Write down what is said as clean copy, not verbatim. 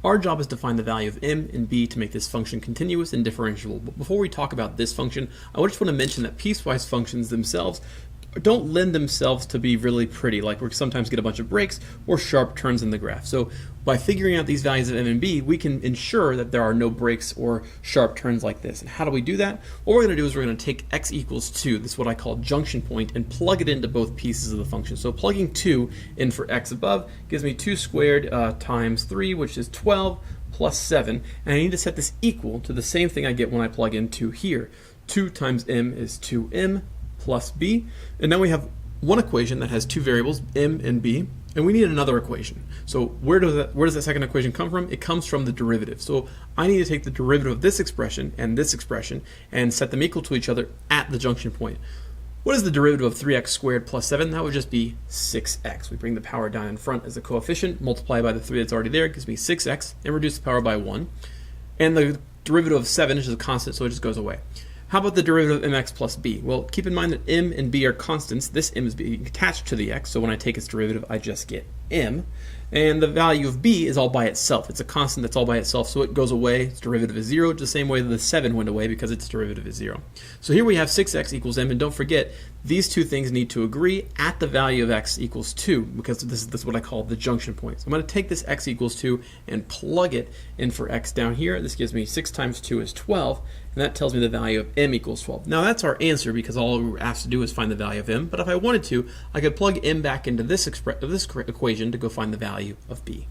Our job is to find the value of m and b to make this function continuous and differentiable. But before we talk about this function, I just want to mention that piecewise functions themselves don't lend themselves to be really pretty, like we sometimes get a bunch of breaks or sharp turns in the graph. So by figuring out these values of m and b, we can ensure that there are no breaks or sharp turns like this. And how do we do that? What we're going to do is we're going to take x equals 2, this is what I call junction point, and plug it into both pieces of the function. So plugging 2 in for x above gives me 2 squared times 3, which is 12, plus 7, and I need to set this equal to the same thing I get when I plug in 2 here. 2 times m is 2m plus b, and now we have one equation that has two variables, m and b, and we need another equation. So where does that second equation come from? It comes from the derivative. So I need to take the derivative of this expression and set them equal to each other at the junction point. What is the derivative of 3x squared plus 7? That would just be 6x. We bring the power down in front as a coefficient, multiply by the 3 that's already there, it gives me 6x, and reduce the power by 1. And the derivative of 7 is just a constant, so it just goes away. How about the derivative of mx plus b? Well, keep in mind that m and b are constants. This m is being attached to the x, so when I take its derivative, I just get m. And the value of b is all by itself. It's a constant that's all by itself, so it goes away. Its derivative is 0, just the same way that the 7 went away because its derivative is 0. So here we have 6x equals m, and don't forget, these two things need to agree at the value of x equals 2, because this is what I call the junction point. So I'm going to take this x equals 2 and plug it in for x down here. This gives me 6 times 2 is 12, and that tells me the value of m equals 12. Now that's our answer because all we were asked to do is find the value of m, but if I wanted to, I could plug m back into this equation to go find the value of b.